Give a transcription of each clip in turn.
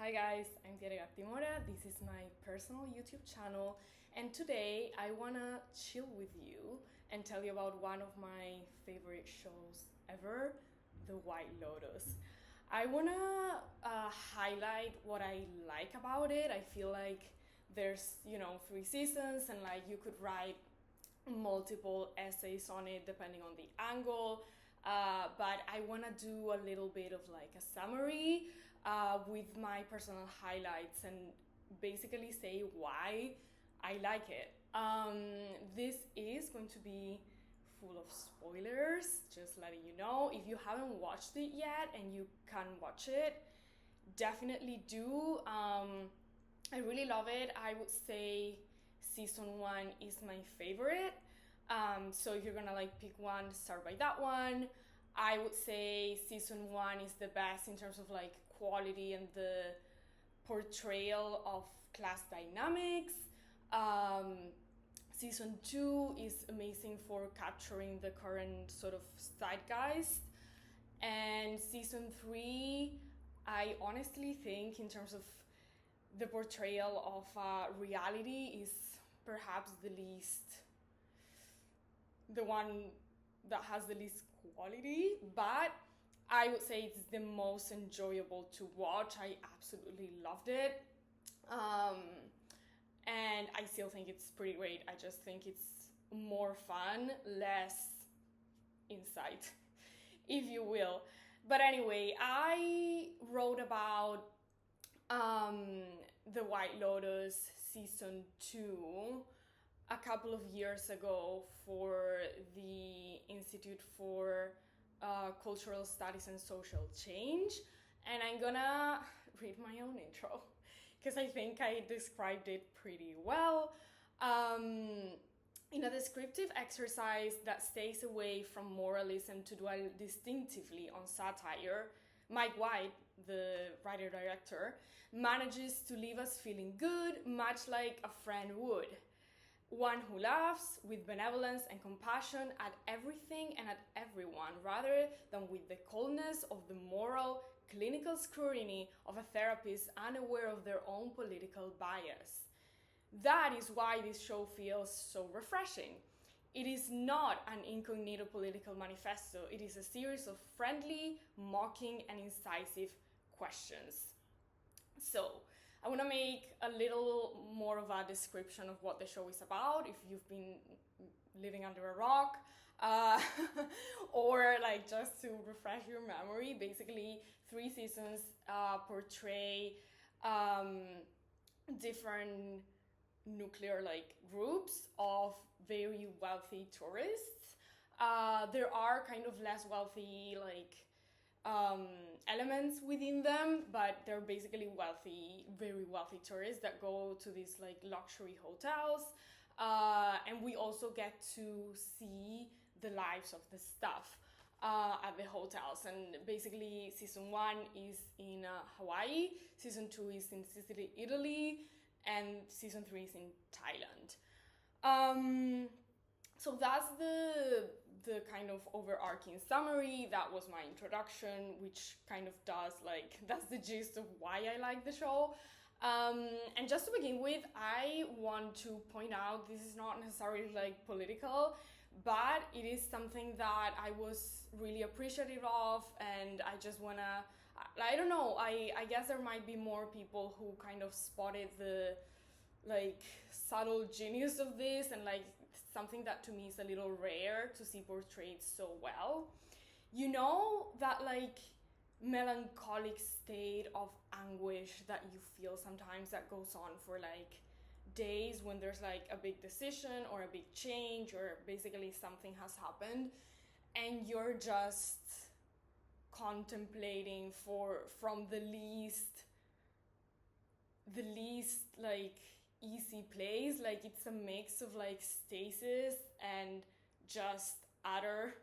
Hi guys, I'm Tere Gattimora. This is my personal YouTube channel, and today I wanna chill with you and tell you about one of my favorite shows ever, The White Lotus. I wanna highlight what I like about it. I feel like there's 3 seasons, and like you could write multiple essays on it depending on the angle. But I want to do a little bit of like a summary with my personal highlights and basically say why I like it. This is going to be full of spoilers, just letting you know. If you haven't watched it yet and you can watch it, definitely do. I really love it. I would say season 1 is my favorite. So if you're gonna like pick one, start by that one. I would say season 1 is the best in terms of like quality and the portrayal of class dynamics. Season 2 is amazing for capturing the current sort of zeitgeist. And season 3, I honestly think in terms of the portrayal of reality is perhaps the one that has the least quality, but I would say it's the most enjoyable to watch. I absolutely loved it. And I still think it's pretty great. I just think it's more fun, less insight, if you will. But anyway, I wrote about The White Lotus season 2 a couple of years ago for the Institute for Cultural Studies and Social Change, and I'm gonna read my own intro because I think I described it pretty well. In a descriptive exercise that stays away from moralism to dwell distinctively on satire, Mike White, the writer-director, manages to leave us feeling good, much like a friend would. One who laughs with benevolence and compassion at everything and at everyone, rather than with the coldness of the moral, clinical scrutiny of a therapist unaware of their own political bias. That is why this show feels so refreshing. It is not an incognito political manifesto. It is a series of friendly, mocking, and incisive questions. So, I want to make a little more of a description of what the show is about if you've been living under a rock, or like just to refresh your memory. Basically, 3 seasons portray different nuclear like groups of very wealthy tourists. There are kind of less wealthy like elements within them, but they're basically wealthy, very wealthy tourists that go to these like luxury hotels, and we also get to see the lives of the staff at the hotels. And basically season 1 is in Hawaii, season 2 is in Sicily, Italy, and season 3 is in Thailand. So that's the kind of overarching summary. That was my introduction, which kind of that's the gist of why I like the show. And just to begin with, I want to point out this is not necessarily like political, but it is something that I was really appreciative of, and I just wanna, I don't know, I guess there might be more people who kind of spotted the like subtle genius of this, and like something that to me is a little rare to see portrayed so well. You know that like melancholic state of anguish that you feel sometimes that goes on for like days when there's like a big decision or a big change, or basically something has happened and you're just contemplating from the least like easy place. Like it's a mix of like stasis and just utter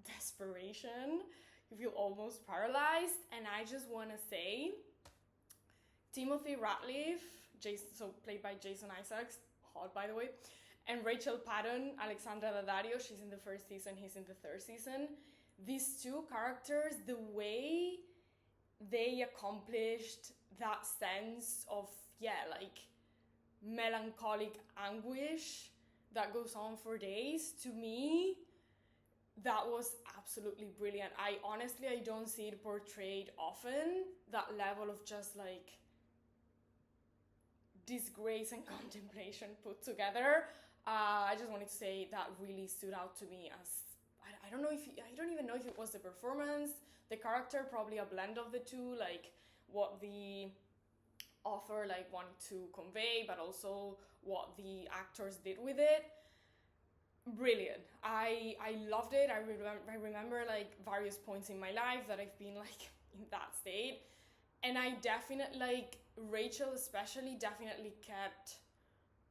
desperation. You feel almost paralyzed. And I just want to say Timothy Ratliff, played by Jason Isaacs, hot by the way, and Rachel Patton, Alexandra Daddario, she's in the 1st season, he's in the 3rd season. These 2 characters, the way they accomplished that sense of, yeah, like melancholic anguish that goes on for days. To me, that was absolutely brilliant. I don't see it portrayed often, that level of just like disgrace and contemplation put together. I just wanted to say that really stood out to me as, I don't know if, I don't even know if it was the performance, the character, probably a blend of the two, like what the author like wanted to convey, but also what the actors did with it. Brilliant. I loved it. I remember like various points in my life that I've been like in that state, and I definitely, like Rachel especially, definitely kept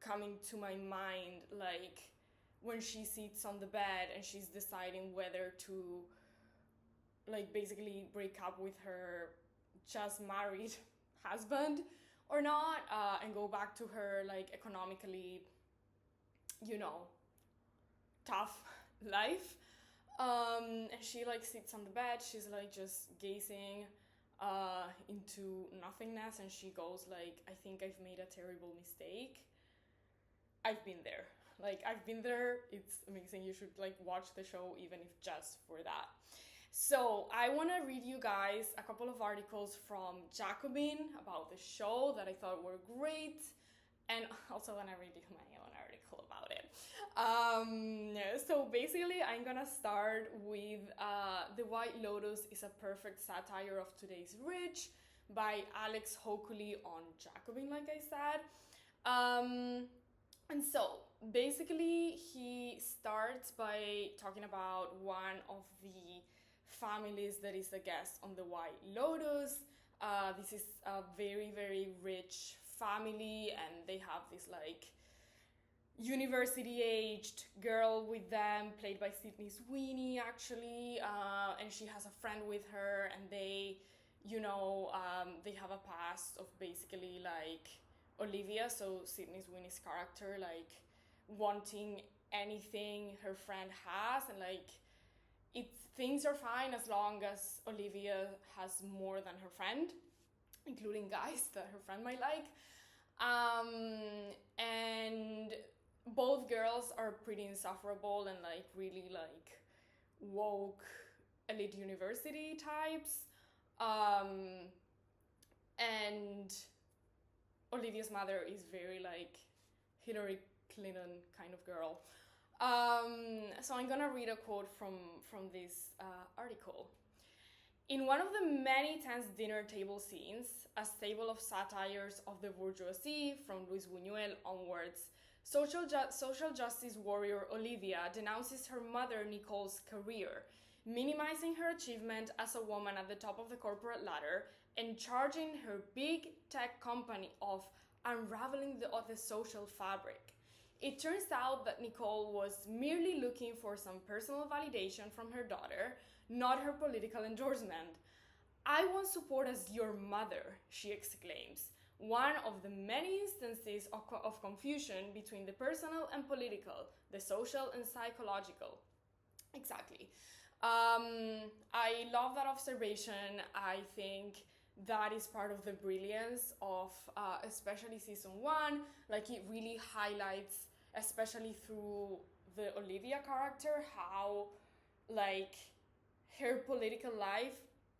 coming to my mind, like when she sits on the bed and she's deciding whether to like basically break up with her just married husband or not, and go back to her like economically, you know, tough life. And she like sits on the bed, she's like just gazing into nothingness, and she goes like, I think I've made a terrible mistake. I've been there. Like, I've been there. It's amazing. You should like watch the show, even if just for that. So I want to read you guys a couple of articles from Jacobin about the show that I thought were great, and also want to read you my own article about it. So basically, I'm gonna start with The White Lotus is a Perfect Satire of Today's Rich by Alex Hochuli on Jacobin, like I said. And so basically, he starts by talking about one of the families that is a guest on the White Lotus. This is a very, very rich family, and they have this like university-aged girl with them, played by Sydney Sweeney, actually, and she has a friend with her, and they, you know, they have a past of basically like Olivia, so Sydney Sweeney's character, like wanting anything her friend has, and like things are fine as long as Olivia has more than her friend, including guys that her friend might like. And both girls are pretty insufferable and like really like woke elite university types. And Olivia's mother is very like Hillary Clinton kind of girl. So I'm gonna read a quote from this article. In one of the many tense dinner table scenes, a stable of satires of the bourgeoisie from Luis Buñuel onwards, social justice warrior Olivia denounces her mother Nicole's career, minimizing her achievement as a woman at the top of the corporate ladder and charging her big tech company of unraveling the social fabric. It turns out that Nicole was merely looking for some personal validation from her daughter, not her political endorsement. I want support as your mother, she exclaims, one of the many instances of confusion between the personal and political, the social and psychological. Exactly. I love that observation. I think that is part of the brilliance of especially season one. Like, it really highlights, especially through the Olivia character, how like her political life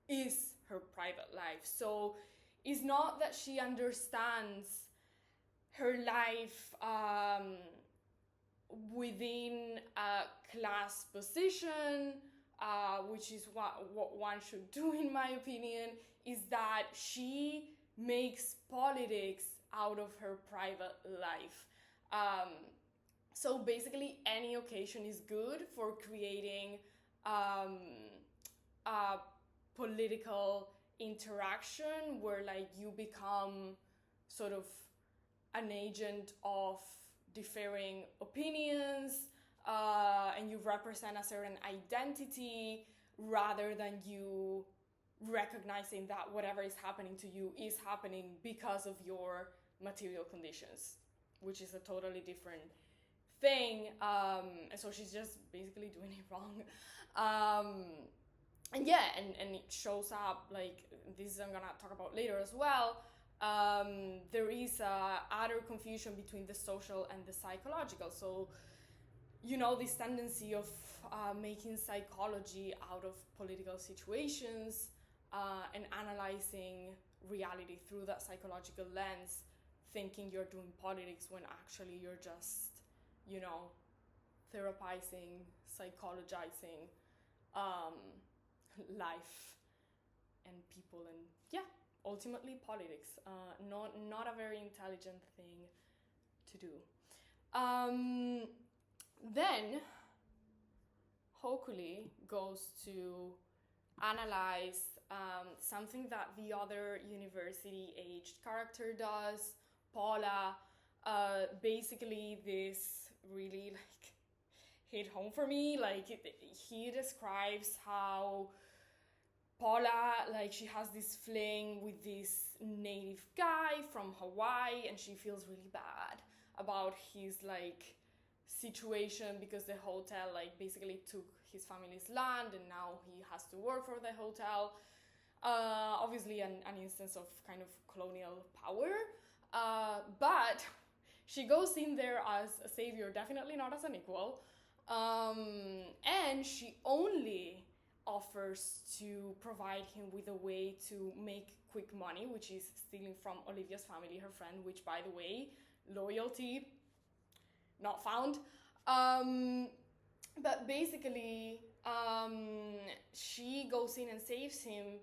is her private life. So it's not that she understands her life within a class position, which is what one should do, in my opinion, is that she makes politics out of her private life. So basically, any occasion is good for creating a political interaction where like you become sort of an agent of differing opinions, and you represent a certain identity rather than you recognizing that whatever is happening to you is happening because of your material conditions, which is a totally different thing. And so she's just basically doing it wrong. and yeah, and it shows up, like, this I'm gonna talk about later as well. There is a utter confusion between the social and the psychological. So, this tendency of making psychology out of political situations, and analyzing reality through that psychological lens, thinking you're doing politics when actually you're just, therapizing, psychologizing, um, life and people, and yeah, ultimately politics. Not a very intelligent thing to do. Then Hokuli goes to analyze something that the other university-aged character does, Paula. Basically, this really hit home for me. He describes how Paula, she has this fling with this native guy from Hawaii, and she feels really bad about his situation, because the hotel basically took his family's land, and now he has to work for the hotel. Obviously an instance of kind of colonial power, but she goes in there as a savior, definitely not as an equal, and she only offers to provide him with a way to make quick money, which is stealing from Olivia's family, her friend, which, by the way, loyalty not found. But basically, she goes in and saves him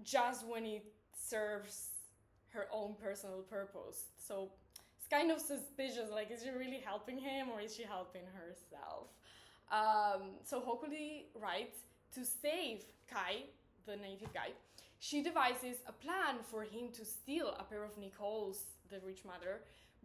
just when it serves her own personal purpose. So it's kind of suspicious, is she really helping him, or is she helping herself? So Hokuli writes, to save Kai, the native guy, she devises a plan for him to steal a pair of Nicole's, the rich mother,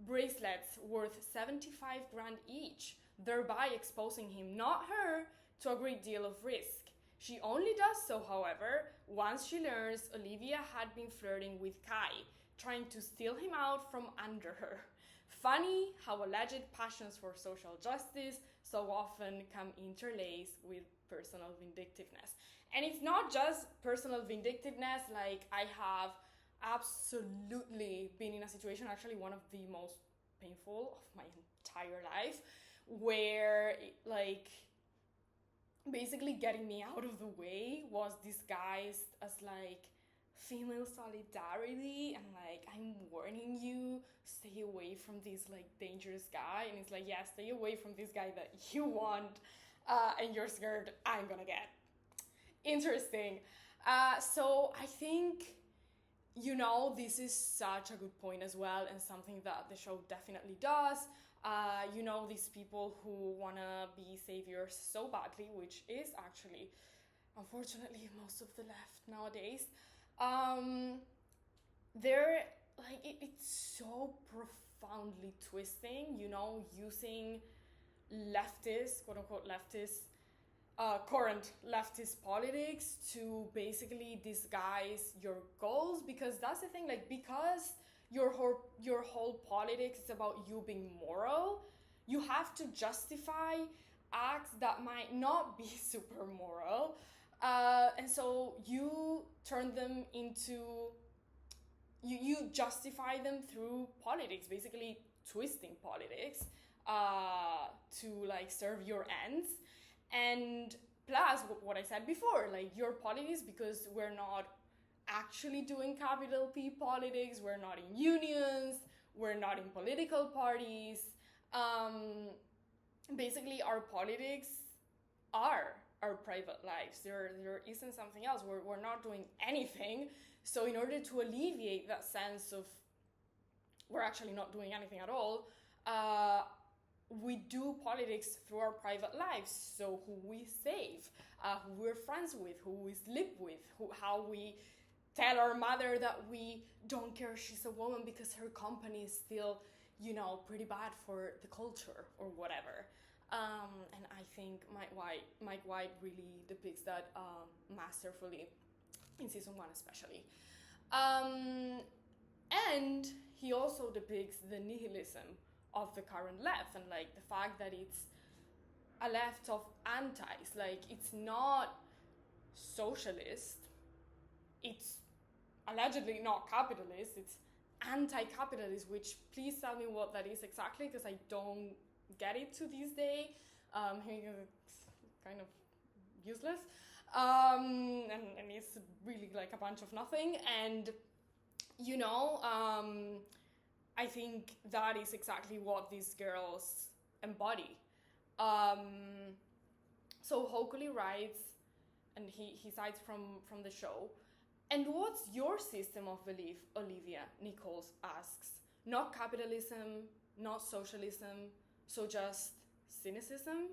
bracelets worth 75 grand each, thereby exposing him, not her, to a great deal of risk. She only does so, however, once she learns Olivia had been flirting with Kai, trying to steal him out from under her. Funny how alleged passions for social justice so often come interlaced with personal vindictiveness. And it's not just personal vindictiveness. I have absolutely been in a situation, actually one of the most painful of my entire life, where basically getting me out of the way was disguised as female solidarity, and I'm warning you, stay away from this dangerous guy. And it's yeah, stay away from this guy that you want, and you're scared I'm gonna get. Interesting. So I think, this is such a good point as well, and something that the show definitely does. These people who want to be saviors so badly, which is actually, unfortunately, most of the left nowadays. They're it's so profoundly twisting, using leftist, quote unquote leftist, current leftist politics to basically disguise your goals. Because that's the thing, because your whole politics is about you being moral, you have to justify acts that might not be super moral, and so you turn them into, you justify them through politics, basically twisting politics to serve your ends. And plus, what I said before, your politics, because we're not actually doing capital P politics, we're not in unions, we're not in political parties. Basically, our politics are our private lives. There isn't something else. We're not doing anything. So in order to alleviate that sense of we're actually not doing anything at all, we do politics through our private lives. So who we save, who we're friends with, who we sleep with, how we tell our mother that we don't care she's a woman because her company is still, pretty bad for the culture or whatever. And I think Mike White really depicts that masterfully in season 1 especially. And he also depicts the nihilism of the current left, and the fact that it's a left of antis. It's not socialist. It's allegedly not capitalist, it's anti-capitalist, which please tell me what that is exactly, because I don't get it to this day. It's kind of useless. And it's really like a bunch of nothing. And, you know, I think that is exactly what these girls embody. So Hokuley writes, and he cites from the show, and what's your system of belief, Olivia? Nichols asks. Not capitalism, not socialism, so just cynicism?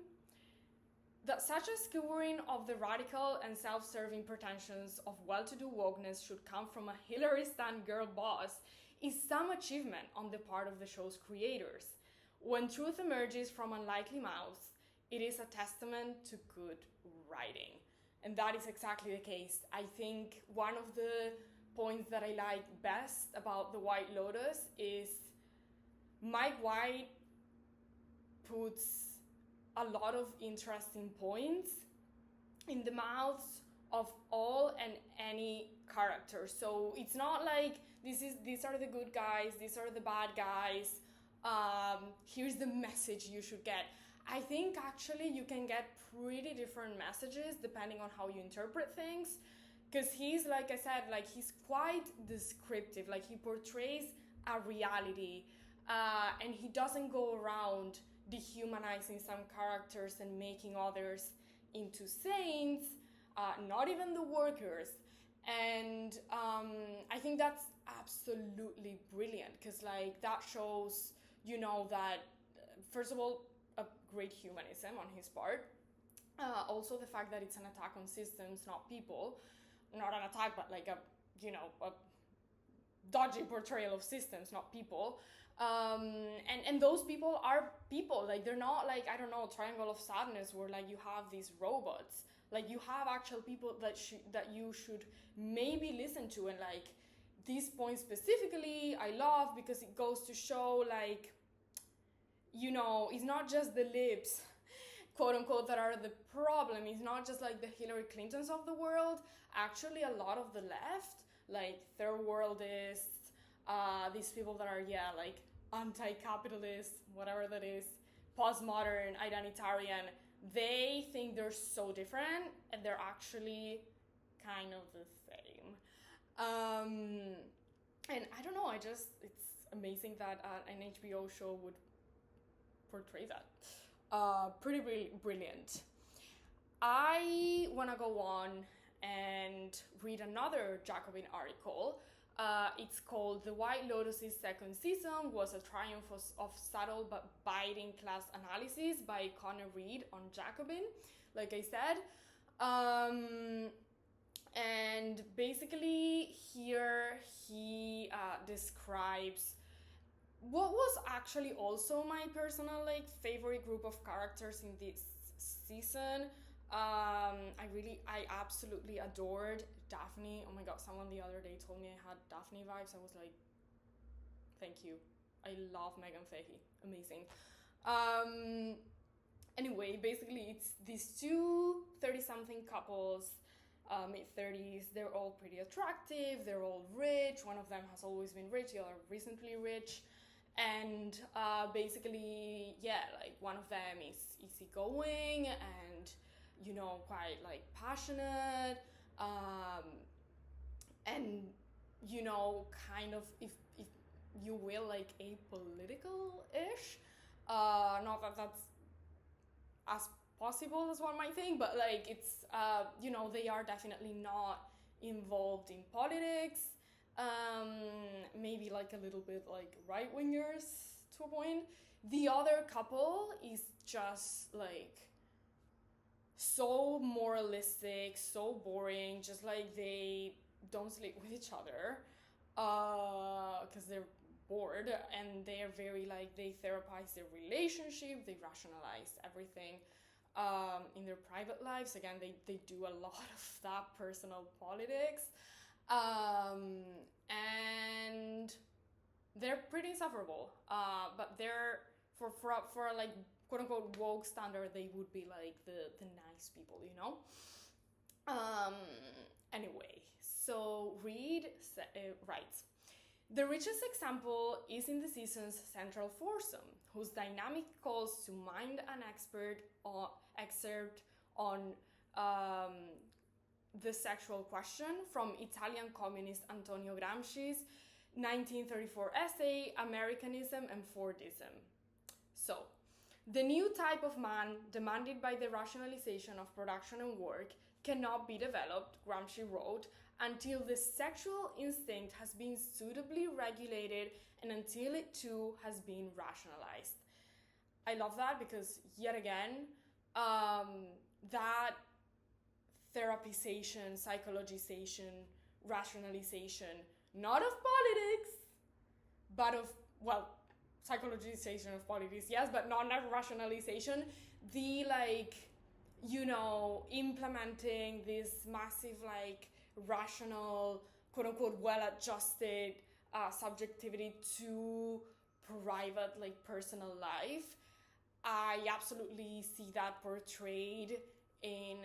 That such a skewering of the radical and self-serving pretensions of well-to-do wokeness should come from a Hillary Stan girl boss is some achievement on the part of the show's creators. When truth emerges from unlikely mouths, it is a testament to good writing. And that is exactly the case. I think one of the points that I like best about the White Lotus is Mike White puts a lot of interesting points in the mouths of all and any character. So it's not like these are the good guys, these are the bad guys, here's the message you should get. I think actually you can get pretty different messages depending on how you interpret things, because he's, like I said, like he's quite descriptive, like he portrays a reality, and he doesn't go around dehumanizing some characters and making others into saints, not even the workers. And I think that's absolutely brilliant, because like that shows, you know, that first of all, a great humanism on his part. Also the fact that it's an attack on systems, not people. Not an attack, but like a dodgy portrayal of systems, not people. And those people are people. Like they're not like, I don't know, Triangle of Sadness, where like you have these robots. Like you have actual people that you should maybe listen to. And like this point specifically I love, because it goes to show like, you know, it's not just the libs, quote unquote, that are the problem. It's not just like the Hillary Clintons of the world. Actually, a lot of the left, like third worldists, these people that are, like anti-capitalist, whatever that is, postmodern, identitarian, they think they're so different, and they're actually kind of the same. And I don't know, it's amazing that an HBO show would portray that. Pretty brilliant. I want to go on and read another Jacobin article. It's called "The White Lotus's Second Season Was a Triumph of Subtle but Biting Class Analysis" by Connor Reed on Jacobin, like I said. And basically here he describes what was actually also my personal like favorite group of characters in this season. I absolutely adored Daphne. Oh my god, someone the other day told me I had Daphne vibes. I was like, thank you. I love Megan Fahey. Amazing. Anyway, basically it's these two 30-something couples, mid-30s. They're all pretty attractive. They're all rich. One of them has always been rich. The other recently rich. And basically, like one of them is easygoing and, you know, quite like passionate, and, you know, kind of, if you will, like apolitical-ish. Not that that's as possible as one might think, but like it's, you know, they are definitely not involved in politics. Maybe like a little bit like right-wingers to a point. The other couple is just like so moralistic, so boring, just like they don't sleep with each other because they're bored, and they're very like, they therapize their relationship, they rationalize everything in their private lives. Again, they do a lot of that personal politics. And they're pretty insufferable, but they're for like quote unquote woke standard, they would be like the nice people, you know. Um, anyway, so Reed writes, the richest example is in the season's central foursome, whose dynamic calls to mind an excerpt on um, the sexual question from Italian communist Antonio Gramsci's 1934 essay, Americanism and Fordism. So, the new type of man demanded by the rationalization of production and work cannot be developed, Gramsci wrote, until the sexual instinct has been suitably regulated and until it too has been rationalized. I love that because, yet again, that therapization, psychologization, rationalization, not of politics, but of, well, psychologization of politics, yes, but not rationalization. The, like, you know, implementing this massive, like, rational, quote unquote, well adjusted subjectivity to private, like, personal life. I absolutely see that portrayed in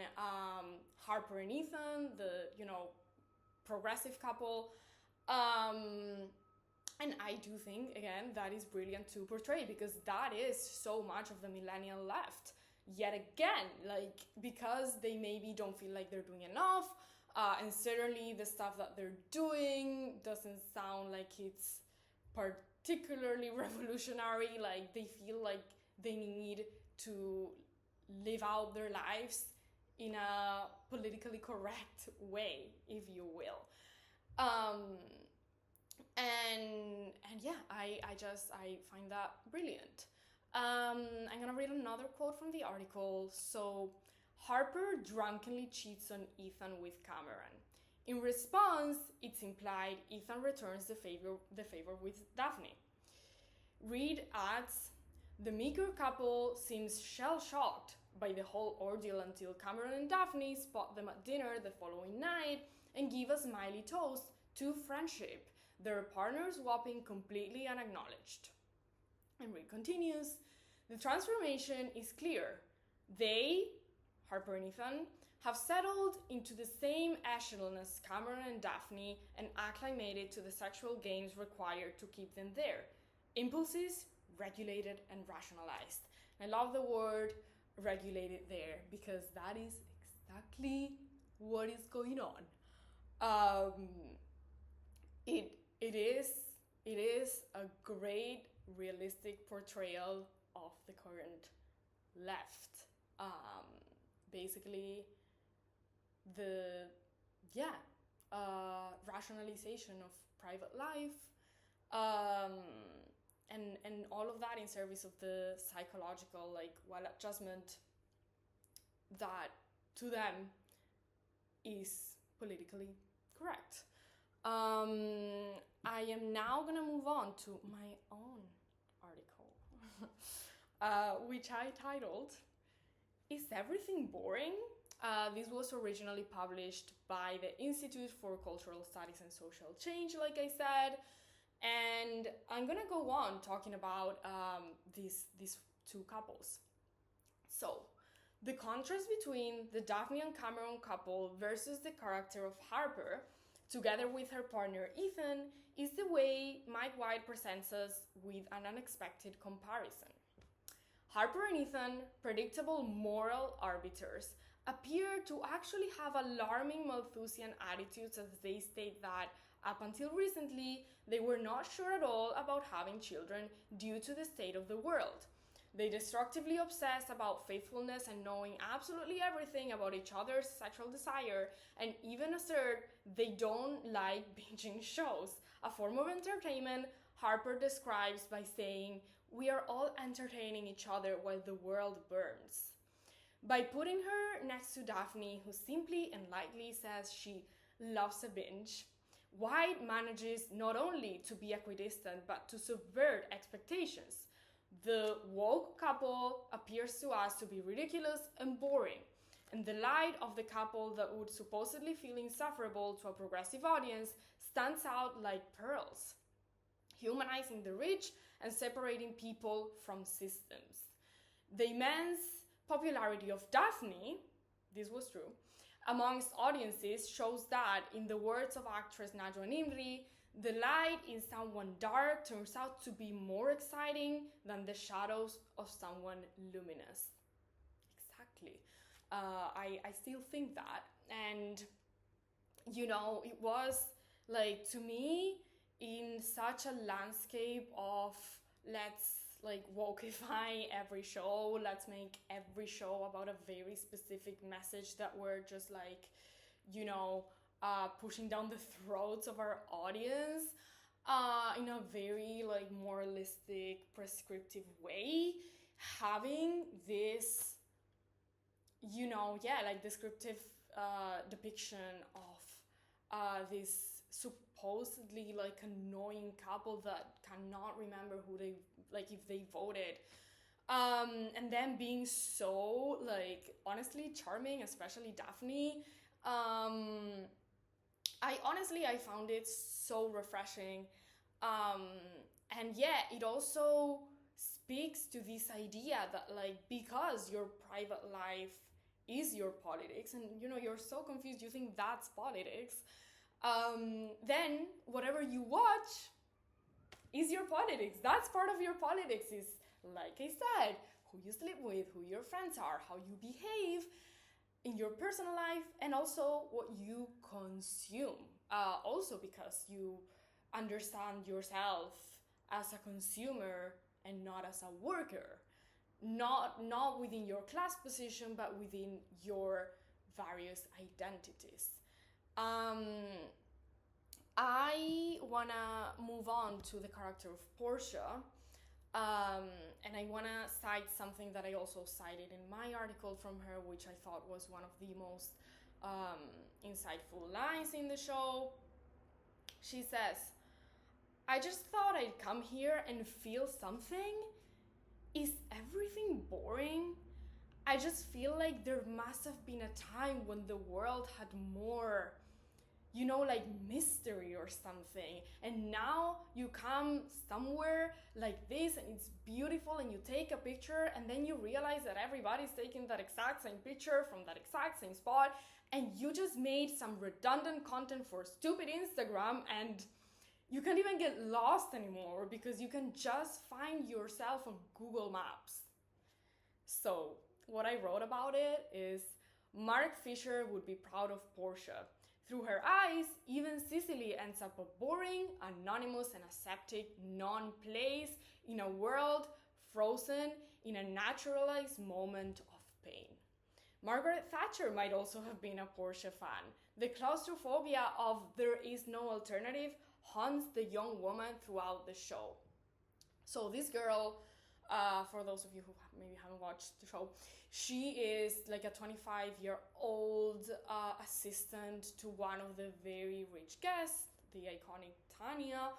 Harper and Ethan, the, you know, progressive couple. And I do think, again, that is brilliant to portray because that is so much of the millennial left. Yet again, like, because they maybe don't feel like they're doing enough, and certainly the stuff that they're doing doesn't sound like it's particularly revolutionary. Like, they feel like they need to live out their lives in a politically correct way, if you will. And yeah, I find that brilliant. I'm gonna read another quote from the article. So, Harper drunkenly cheats on Ethan with Cameron. In response, it's implied Ethan returns the favor with Daphne. Reed adds, the meeker couple seems shell-shocked by the whole ordeal until Cameron and Daphne spot them at dinner the following night and give a smiley toast to friendship, their partners whopping completely unacknowledged. And Reed continues, the transformation is clear. They, Harper and Ethan, have settled into the same echelon as Cameron and Daphne and acclimated to the sexual games required to keep them there. Impulses, regulated and rationalized. I love the word regulated there because that is exactly what is going on. It is a great realistic portrayal of the current left. Basically, the rationalization of private life, and all of that in service of the psychological, like, well adjustment that to them is politically correct. I am now gonna move on to my own article, which I titled, Is Everything Boring? This was originally published by the Institute for Cultural Studies and Social Change, like I said, and I'm gonna go on talking about these two couples. So, the contrast between the Daphne and Cameron couple versus the character of Harper, together with her partner Ethan, is the way Mike White presents us with an unexpected comparison. Harper and Ethan, predictable moral arbiters, appear to actually have alarming Malthusian attitudes as they state that, up until recently, they were not sure at all about having children due to the state of the world. They destructively obsess about faithfulness and knowing absolutely everything about each other's sexual desire, and even assert they don't like binging shows, a form of entertainment Harper describes by saying, "We are all entertaining each other while the world burns." By putting her next to Daphne, who simply and lightly says she loves a binge, White manages not only to be equidistant but to subvert expectations. The woke couple appears to us to be ridiculous and boring, and the light of the couple that would supposedly feel insufferable to a progressive audience stands out like pearls, humanizing the rich and separating people from systems. The immense popularity of Daphne, this was true, amongst audiences shows that, in the words of actress Najwa Nimri, the light in someone dark turns out to be more exciting than the shadows of someone luminous. Exactly. I still think that. And, it was like, to me, in such a landscape of let's like wokeify every show, let's make every show about a very specific message that we're just like, pushing down the throats of our audience in a very like moralistic, prescriptive way, having this, like descriptive depiction of this supposedly like annoying couple that cannot remember who they like if they voted, and then being so like honestly charming, especially Daphne. I found it so refreshing, and it also speaks to this idea that like because your private life is your politics, and you're so confused, you think that's politics, then whatever you watch is your politics. That's part of your politics, is, like I said, who you sleep with, who your friends are, how you behave in your personal life, and also what you consume. Also because you understand yourself as a consumer and not as a worker. Not within your class position, but within your various identities. I wanna move on to the character of Portia, and I wanna cite something that I also cited in my article from her, which I thought was one of the most insightful lines in the show. She says, "I just thought I'd come here and feel something. Is everything boring? I just feel like there must have been a time when the world had more, like mystery or something. And now you come somewhere like this and it's beautiful and you take a picture and then you realize that everybody's taking that exact same picture from that exact same spot and you just made some redundant content for stupid Instagram and you can't even get lost anymore because you can just find yourself on Google Maps." So what I wrote about it is, Mark Fisher would be proud of Portia. Through her eyes, even Cicely ends up a boring, anonymous, and aseptic non-place in a world frozen in a naturalized moment of pain. Margaret Thatcher might also have been a Portia fan. The claustrophobia of there is no alternative haunts the young woman throughout the show. So this girl, for those of you who maybe haven't watched the show, she is like a 25-year-old assistant to one of the very rich guests, the iconic Tanya,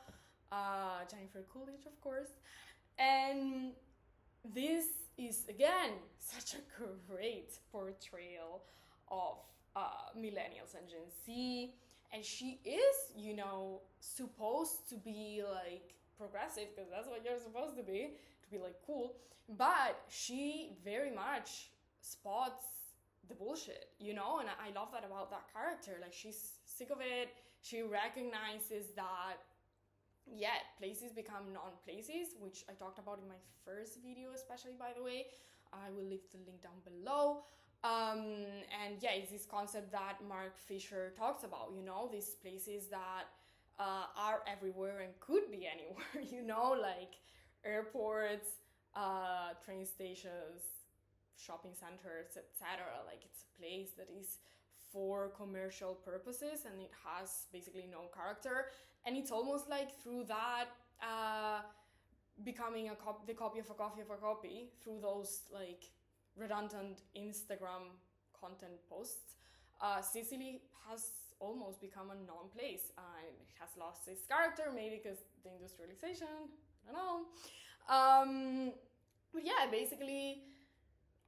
Jennifer Coolidge, of course. And this is, again, such a great portrayal of millennials and Gen Z. And she is, supposed to be like progressive, because that's what you're supposed to be like cool, but she very much spots the bullshit, and I love that about that character. Like, she's sick of it. She recognizes that places become non-places, which I talked about in my first video, especially, by the way. I will leave the link down below. And it's this concept that Mark Fisher talks about, these places that are everywhere and could be anywhere, like airports, train stations, shopping centers, etc. Like, it's a place that is for commercial purposes and it has basically no character, and it's almost like through that becoming the copy of a copy of a copy through those like redundant Instagram content posts. Cicely has almost become a non-place. It has lost its character, maybe because the industrialization, I don't know. But basically,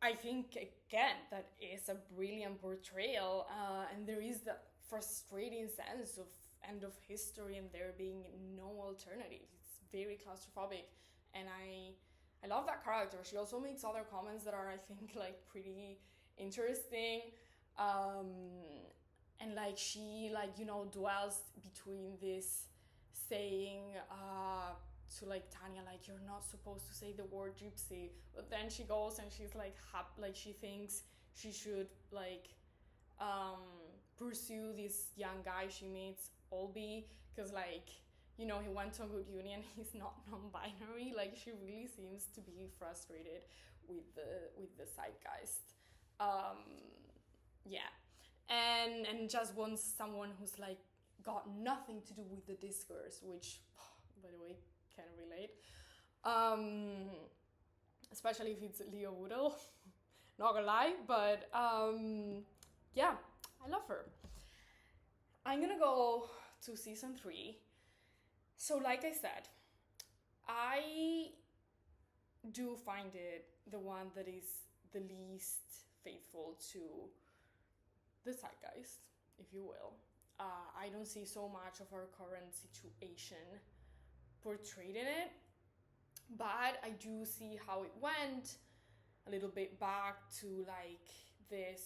I think, again, that is a brilliant portrayal, and there is that frustrating sense of end of history and there being no alternative. It's very claustrophobic, and I love that character. She also makes other comments that are, I think, like pretty interesting. um, and like she like dwells between this saying to like Tanya, like, you're not supposed to say the word gypsy, but then she goes and she's like like she thinks she should like pursue this young guy she meets, Olby, because like he went to a good union, he's not non-binary. Like she really seems to be frustrated with the zeitgeist. Yeah, and just wants someone who's like got nothing to do with the discourse, which by the way can relate, especially if it's Leo Woodall. Not gonna lie, but yeah, I love her. I'm gonna go to season 3. So like I said, I do find it the one that is the least faithful to the zeitgeist, if you will. I don't see so much of our current situation portrayed in it, but I do see how it went a little bit back to like this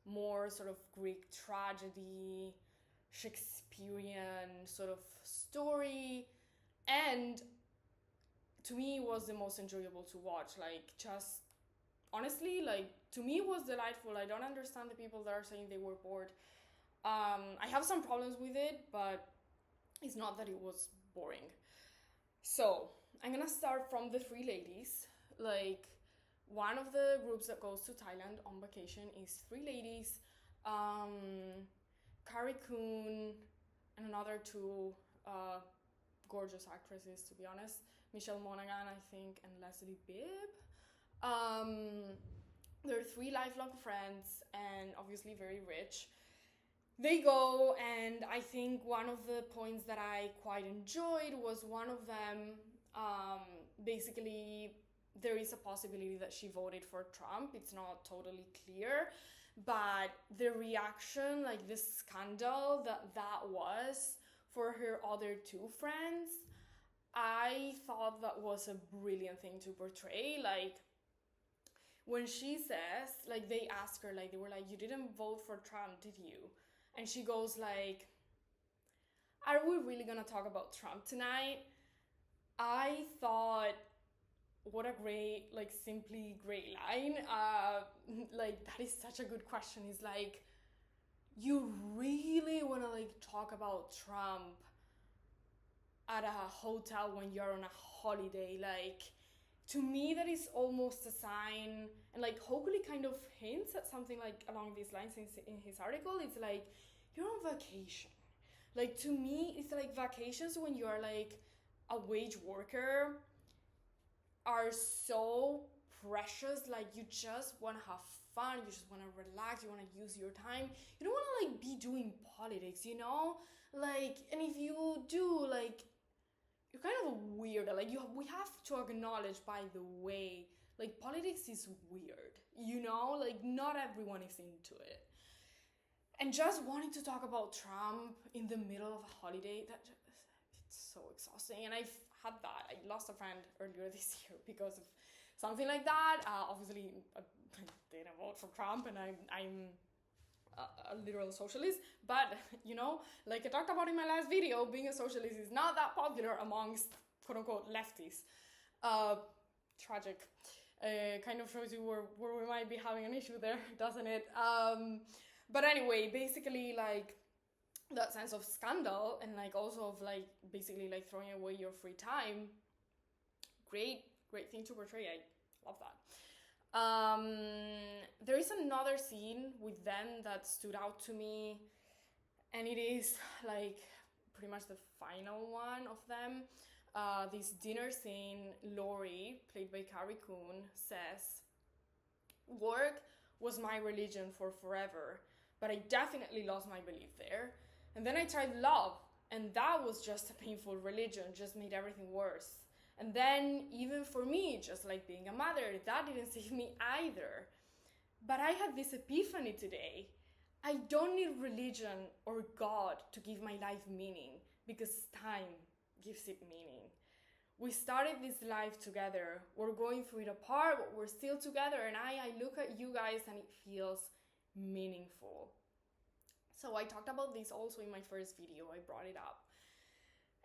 more sort of Greek tragedy, Shakespearean sort of story, and to me it was the most enjoyable to watch. Like just honestly, like to me it was delightful. I don't understand the people that are saying they were bored. I have some problems with it, but it's not that it was boring. So I'm gonna start from the 3 ladies. Like one of the groups that goes to Thailand on vacation is 3 ladies, Carrie Coon and another 2 gorgeous actresses, to be honest, Michelle Monaghan, I think, and Leslie Bibb. They're 3 lifelong friends and obviously very rich. They go, and I think one of the points that I quite enjoyed was one of them, basically there is a possibility that she voted for Trump. It's not totally clear, but the reaction, like the scandal that was for her other 2 friends, I thought that was a brilliant thing to portray. Like when she says, like they ask her, like they were like, you didn't vote for Trump, did you? And she goes like, are we really gonna talk about Trump tonight? I thought, what a great, like simply great line. Like that is such a good question. It's like, you really wanna like talk about Trump at a hotel when you're on a holiday? Like to me that is almost a sign, and like Hochuli kind of hints at something like along these lines in his article. It's like, you're on vacation. Like to me it's like vacations when you're like a wage worker are so precious. Like you just want to have fun, you just want to relax, you want to use your time, you don't want to like be doing politics, like, and if you do, like you're kind of a weirdo. Like we have to acknowledge, by the way, like politics is weird, like not everyone is into it. And just wanting to talk about Trump in the middle of a holiday, it's so exhausting. And I've had that. I lost a friend earlier this year because of something like that. Obviously, I didn't vote for Trump, and I'm a literal socialist. But, like I talked about in my last video, being a socialist is not that popular amongst quote-unquote lefties. Tragic. Kind of shows you where we might be having an issue there, doesn't it? But anyway, basically, like, that sense of scandal and, like, also of, like, basically, like, throwing away your free time, great thing to portray. I love that. There is another scene with them that stood out to me, and it is, like, pretty much the final one of them. This dinner scene, Lori, played by Carrie Coon, says, "Work was my religion for forever, but I definitely lost my belief there. And then I tried love, and that was just a painful religion, just made everything worse. And then, even for me, just like being a mother, that didn't save me either. But I had this epiphany today. I don't need religion or God to give my life meaning, because time gives it meaning. We started this life together. We're going through it apart, but we're still together. And I look at you guys and it feels meaningful. So I talked about this also in my first video. I brought it up.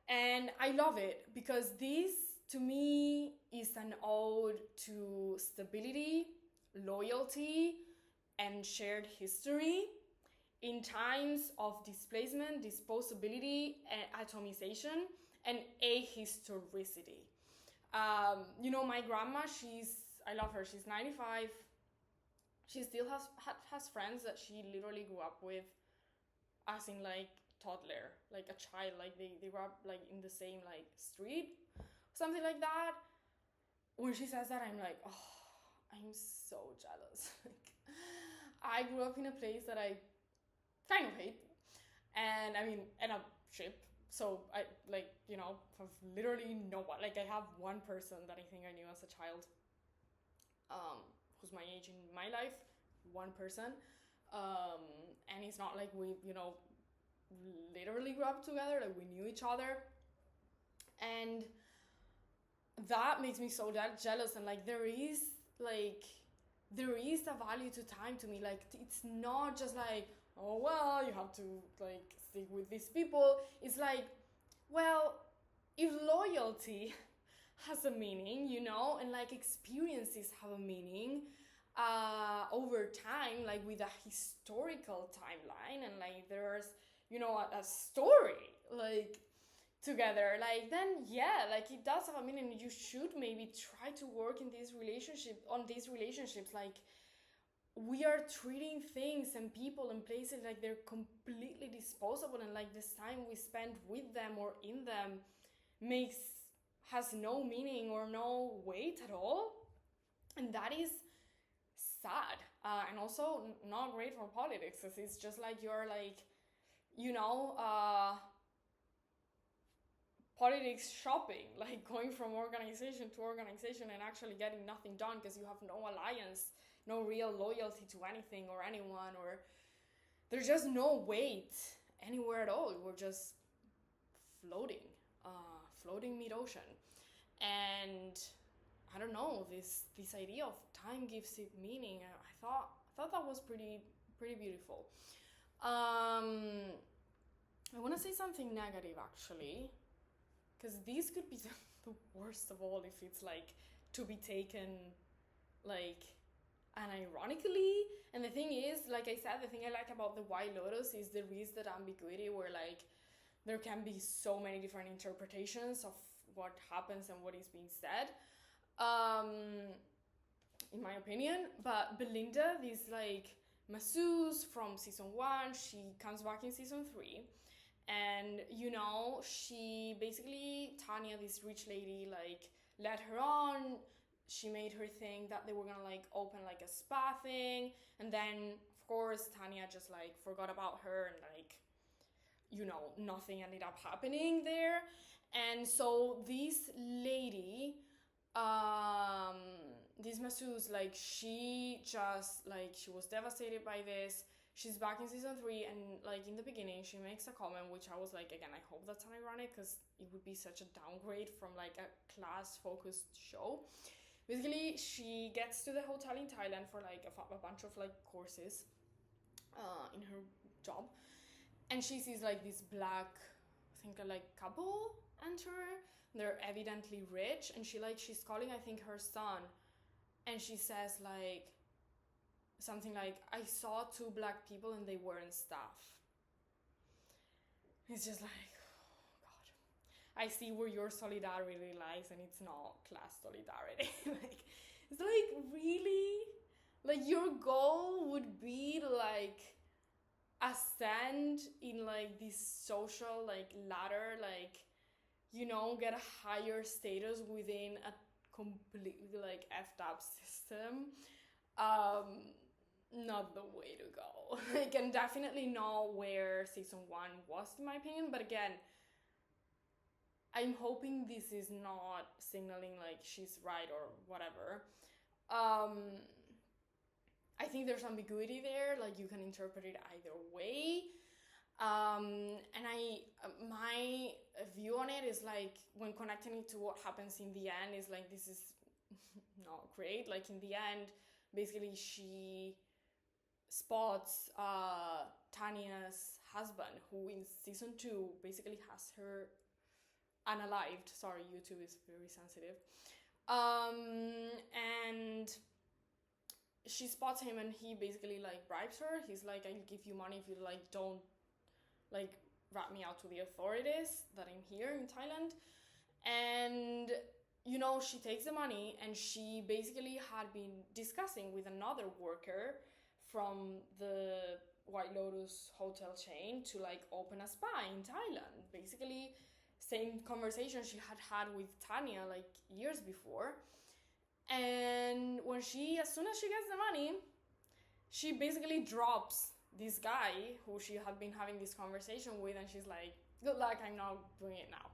And I love it because this, to me, is an ode to stability, loyalty, and shared history in times of displacement, disposability, and atomization, and ahistoricity. My grandma, I love her, she's 95. She still has friends that she literally grew up with as in like toddler, like a child, like they grew up like in the same like street, something like that. When she says that, I'm like, oh, I'm so jealous. Like, I grew up in a place that I kind of hate, and I mean, and a ship. So I have literally no one. Like I have one person that I think I knew as a child, who's my age in my life, one person, and it's not like we literally grew up together. Like we knew each other, and that makes me so jealous. And like there is a value to time to me. Like it's not just like, oh well, you have to like stick with these people. It's like, well, if loyalty has a meaning, and like experiences have a meaning over time, like with a historical timeline, and like there's a story like together, like then yeah, like it does have a meaning. You should maybe try to work in these relationships. Like we are treating things and people and places like they're completely disposable, and like this time we spend with them or in them has no meaning or no weight at all. And that is sad, and also not great for politics, because it's just like you're like politics shopping, like going from organization to organization and actually getting nothing done because you have no alliance, no real loyalty to anything or anyone, or there's just no weight anywhere at all. We're just floating mid-ocean. And I don't know, this idea of time gives it meaning. I thought that was pretty beautiful. I want to say something negative actually, because this could be the worst of all if it's like to be taken like unironically. And the thing is, like I said, the thing I like about the White Lotus is there is that ambiguity where like there can be so many different interpretations of what happens and what is being said, in my opinion. But Belinda, this like masseuse from season 1, she comes back in season 3, and she basically, Tanya, this rich lady, like led her on. She made her think that they were gonna like open like a spa thing, and then of course Tanya just like forgot about her, and like nothing ended up happening there. And so this lady, this masseuse, like she was devastated by this. She's back in season 3, and like in the beginning she makes a comment which I was like, again, I hope that's unironic, because it would be such a downgrade from like a class focused show. Basically, she gets to the hotel in Thailand for like a bunch of like courses in her job, and she sees like this black, I think like couple enter. They're evidently rich, and she's calling, I think, her son, and she says like something like, I saw 2 black people and they weren't staff. It's just like, oh god, I see where your solidarity lies, and it's not class solidarity. Like it's like, really, like your goal would be to like ascend in like this social like ladder, like get a higher status within a completely like effed up system. Not the way to go. Like, and definitely not where season 1 was, in my opinion. But again, I'm hoping this is not signaling like she's right or whatever. I think there's ambiguity there, like you can interpret it either way. And my view on it is like, when connecting it to what happens in the end, is like, this is not great. Like in the end, basically she spots Tanya's husband, who in season 2 basically has her unalived. Sorry, YouTube is very sensitive. And she spots him, and he basically like bribes her. He's like, I'll give you money if you like don't like rat me out to the authorities that I'm here in Thailand. And she takes the money, and she basically had been discussing with another worker from the White Lotus hotel chain to like open a spa in Thailand. Basically, same conversation she had with Tanya like years before. And as soon as she gets the money, she basically drops this guy who she had been having this conversation with, and she's like, good luck, I'm not doing it now.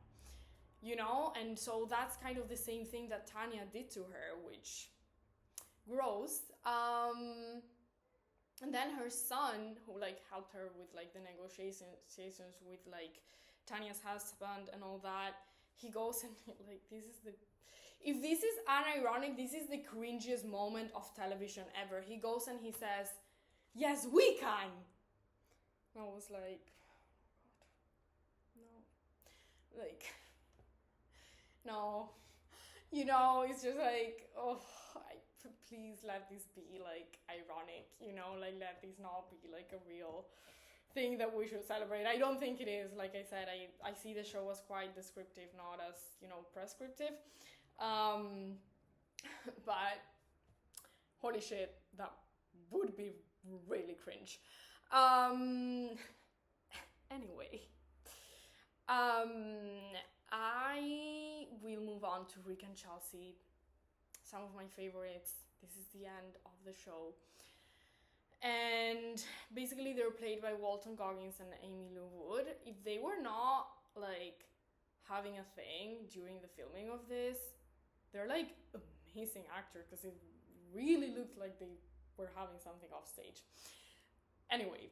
And so that's kind of the same thing that Tanya did to her, which gross. And then her son, who like helped her with like the negotiations with like Tanya's husband and all that, he goes and like, if this is unironic, this is the cringiest moment of television ever. He goes and he says, yes, we can. And I was like, God, no. Like, no. It's just like, oh, please let this be like ironic, like let this not be like a real thing that we should celebrate. I don't think it is. Like I said, I see the show as quite descriptive, not as, prescriptive. But holy shit, that would be really cringe. Anyway, I will move on to Rick and Chelsea, some of my favorites. This is the end of the show. And basically they're played by Walton Goggins and Amy Lou Wood. If they were not like having a thing during the filming of this, they're like amazing actors, because it really looked like they were having something off stage. Anyway,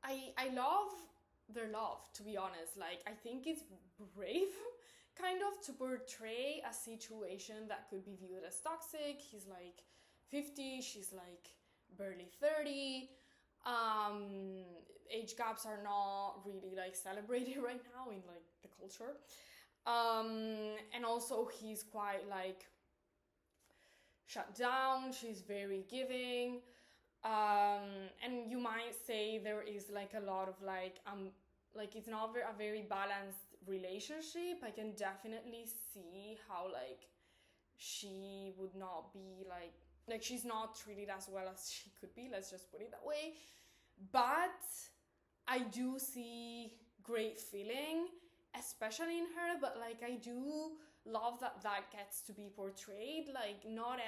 I love their love, to be honest. Like, I think it's brave kind of to portray a situation that could be viewed as toxic. He's like 50, she's like barely 30. Age gaps are not really like celebrated right now in like the culture. And also he's quite like shut down. She's very giving. And you might say there is like a lot of like it's not a very balanced relationship. I can definitely see how like she would not be like she's not treated as well as she could be, let's just put it that way. But I do see great feeling, especially in her, but like I do love that gets to be portrayed. Like not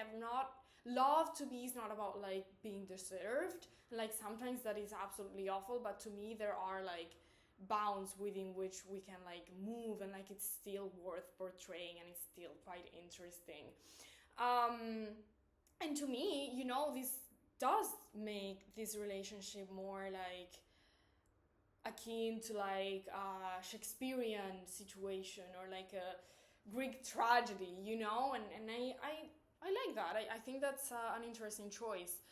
love to me is not about like being deserved. Like sometimes that is absolutely awful, but to me there are like bounds within which we can like move, and like it's still worth portraying, and it's still quite interesting. And to me, this does make this relationship more like akin to like a Shakespearean situation or like a Greek tragedy, and I like that. I think that's an interesting choice.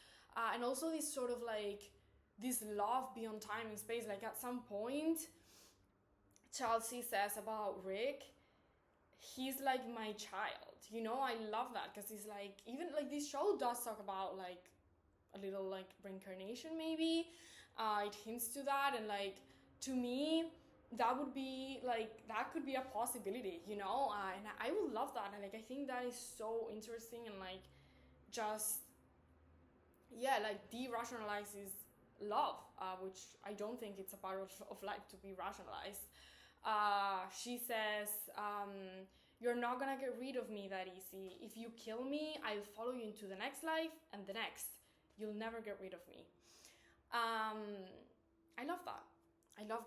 And also this sort of like this love beyond time and space. Like at some point, Chelsea says about Rick, he's like my child. I love that, because it's like, even like this show does talk about like a little like reincarnation maybe. It hints to that, and like to me that would be like, that could be a possibility, and I would love that. And like I think that is so interesting, and like just like de-rationalizes love, which I don't think it's a part of life to be rationalized. She says, you're not gonna get rid of me that easy. If you kill me, I'll follow you into the next life and the next. You'll never get rid of me. I love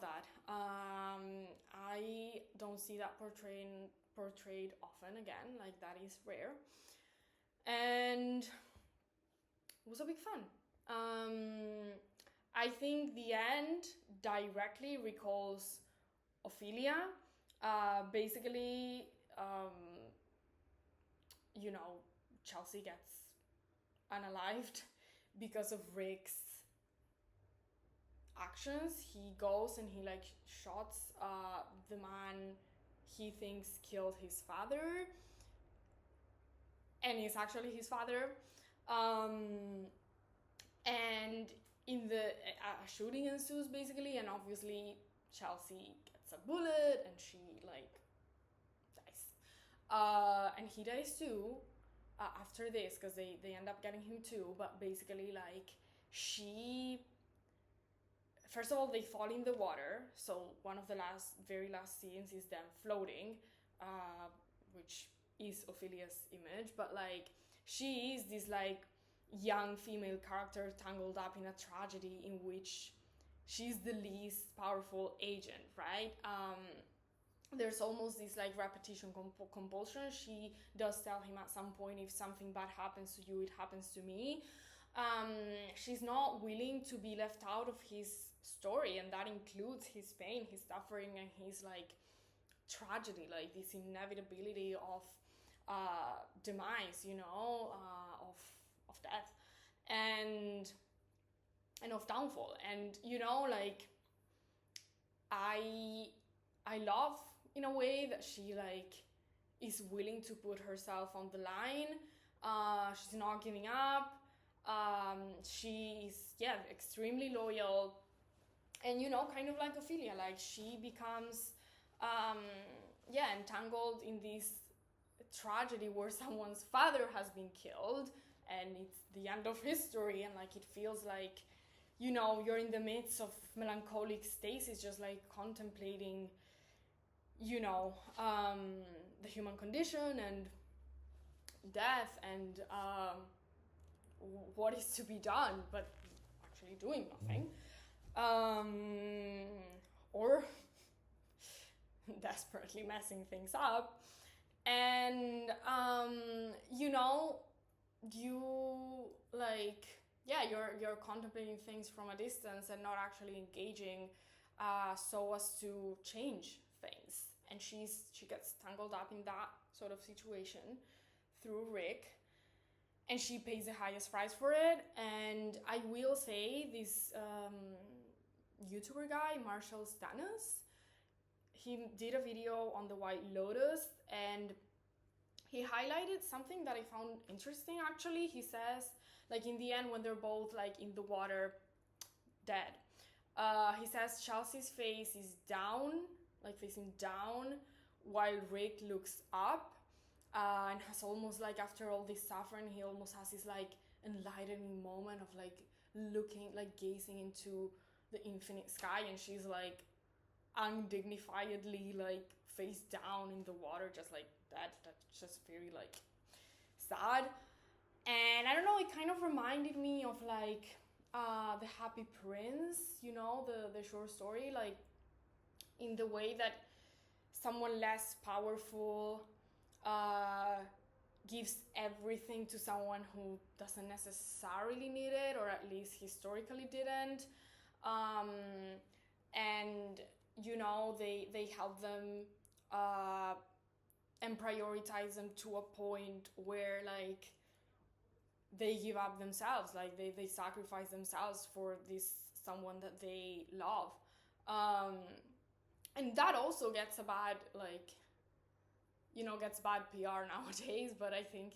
that. I don't see that portrayed often again. Like that is rare. And it was a big fun. I think the end directly recalls Ophelia. Basically, Chelsea gets unalived because of Rick's actions. He goes and he like shots the man he thinks killed his father, and it's actually his father. And in the shooting ensues basically, and obviously Chelsea gets a bullet and she like dies, and he dies too after this, because they end up getting him too. But basically, like, she, first of all, they fall in the water, so one of the very last scenes is them floating, which is Ophelia's image. But like, she is this like young female character tangled up in a tragedy in which she's the least powerful agent, right? There's almost this like repetition compulsion. She does tell him at some point, if something bad happens to you, it happens to me. She's not willing to be left out of his story, and that includes his pain, his suffering, and his like tragedy, like this inevitability of demise, you know, of death and of downfall. And you know, like, I love in a way that she like is willing to put herself on the line. She's not giving up. She's extremely loyal, and you know, kind of like Ophelia, like she becomes entangled in this tragedy where someone's father has been killed, and it's the end of history, and like it feels like, you know, you're in the midst of melancholic stasis, just like contemplating, you know, the human condition and death and what is to be done, but actually doing nothing, or desperately messing things up. And you know, you like, you're contemplating things from a distance and not actually engaging so as to change things. And she gets tangled up in that sort of situation through Rick, and she pays the highest price for it. And I will say, this YouTuber guy, Marshall Stannis, he did a video on the White Lotus, and he highlighted something that I found interesting, actually. He says, like, in the end, when they're both like in the water dead, he says Chelsea's face is down, like facing down, while Rick looks up, and has almost like, after all this suffering, he almost has this like enlightening moment of like looking, like gazing into the infinite sky, and she's like undignifiedly like face down in the water, just like that. That's just very like sad. And I don't know, it kind of reminded me of like The Happy Prince, you know, the short story, like in the way that someone less powerful gives everything to someone who doesn't necessarily need it, or at least historically didn't. And you know, they help them and prioritize them to a point where like they give up themselves, like they sacrifice themselves for this someone that they love. And that also gets a bad, like, you know, gets bad PR nowadays, but I think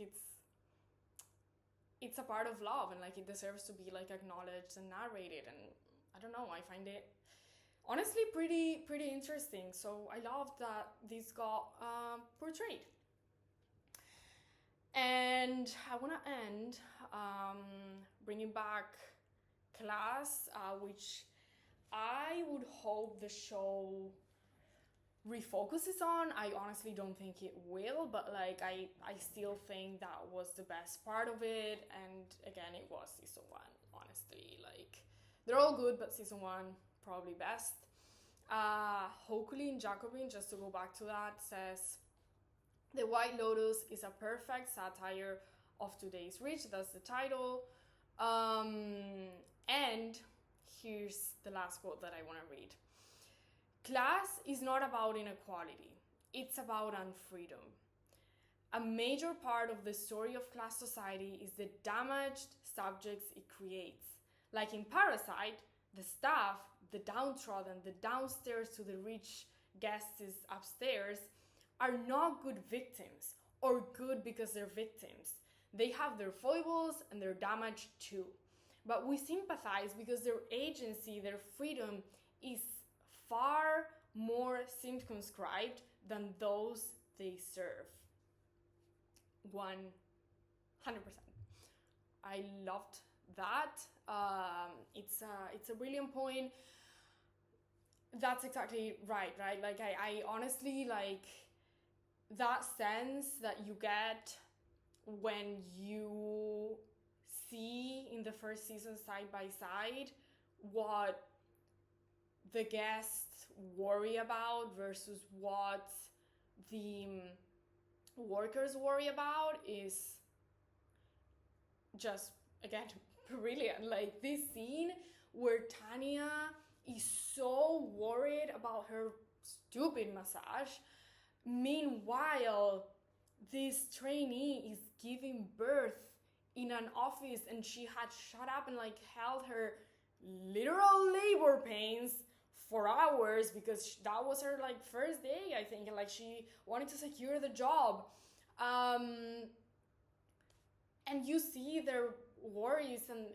it's a part of love, and like it deserves to be like acknowledged and narrated. And I don't know, I find it honestly pretty interesting. So I love that this got portrayed. And I want to end bringing back Class, which I would hope the show refocuses on. I honestly don't think it will, but like I still think that was the best part of it. And again, it was season 1, honestly. Like, they're all good, but season 1 probably best. Hokuli in Jacobin, just to go back to that, says The White Lotus is a perfect satire of today's rich. That's the title. And here's the last quote that I want to read. Class is not about inequality. It's about unfreedom. a major part of the story of class society is the damaged subjects it creates. Like in Parasite, the staff, the downtrodden, the downstairs to the rich guests upstairs, are not good victims, or good because they're victims. They have their foibles and their damage too. But we sympathize because their agency, their freedom is far more circumscribed than those they serve. 100%. I loved that. It's a brilliant point. That's exactly right? Like I honestly like that sense that you get when you see in the first season side by side what the guests worry about versus what the workers worry about is just, again, brilliant. Like this scene where Tanya is so worried about her stupid massage, meanwhile this trainee is giving birth in an office and she had shut up and like held her literal labor pains for hours because that was her like first day, I think, and like she wanted to secure the job. And you see their worries and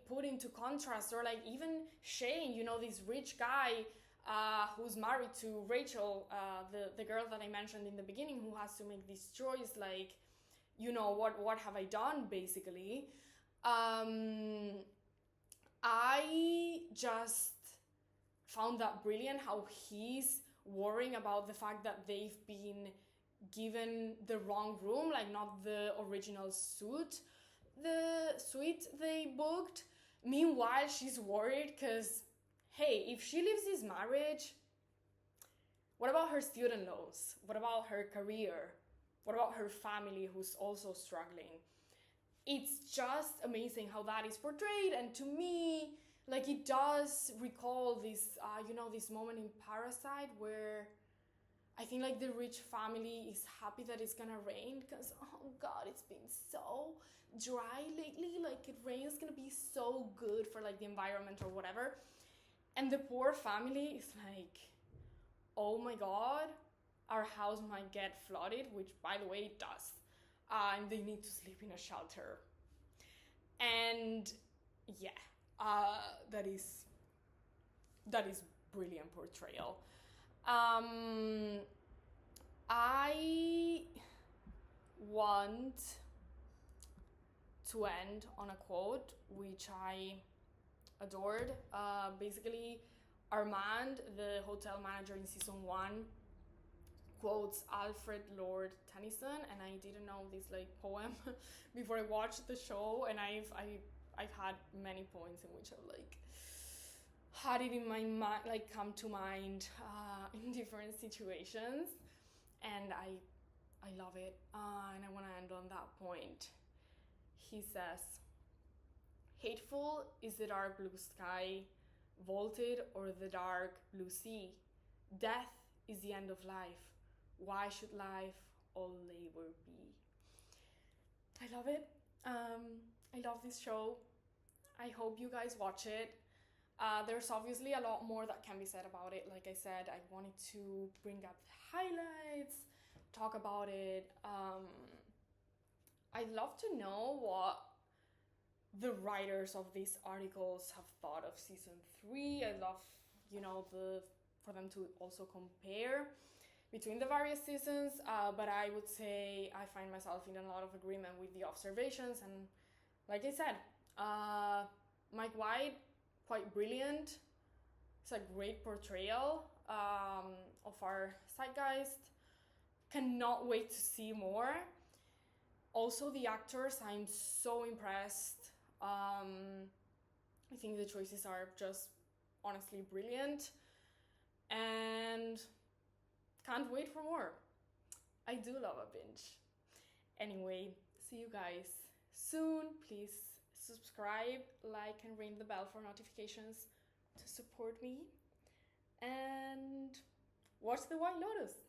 put into contrast, or like even Shane, you know, this rich guy who's married to Rachel, the girl that I mentioned in the beginning, who has to make this choice, like, you know, what have I done, basically. I just found that brilliant, how he's worrying about the fact that they've been given the wrong room, like not the original suite they booked. Meanwhile, she's worried because, hey, if she leaves this marriage, what about her student loans? What about her career? What about her family who's also struggling? It's just amazing how that is portrayed, and to me, like, it does recall this, this moment in Parasite where I think like the rich family is happy that it's gonna rain because, oh God, it's been so dry lately. Like, rain is gonna be so good for like the environment or whatever. And the poor family is like, oh my God, our house might get flooded, which by the way it does. And they need to sleep in a shelter. And yeah, that is brilliant portrayal. I want to end on a quote which I adored. Basically, Armand, the hotel manager in season 1, quotes Alfred Lord Tennyson, and I didn't know this like poem before I watched the show, and I've had many points in which I've like had it in my mind, like come to mind in different situations, and I love it, and I want to end on that point. He says, "Hateful is the dark blue sky, vaulted or the dark blue sea. Death is the end of life. Why should life all labor be?" I love it. I love this show. I hope you guys watch it. There's obviously a lot more that can be said about it. Like I said, I wanted to bring up the highlights, talk about it. I'd love to know what the writers of these articles have thought of season 3. I'd love, for them to also compare between the various seasons, but I would say I find myself in a lot of agreement with the observations, and like I said, Mike White, quite brilliant. It's a great portrayal of our zeitgeist. Cannot wait to see more. Also, the actors, I'm so impressed. I think the choices are just honestly brilliant, and can't wait for more. I do love a binge. Anyway, see you guys soon. Please subscribe, like, and ring the bell for notifications to support me. And watch the White Lotus.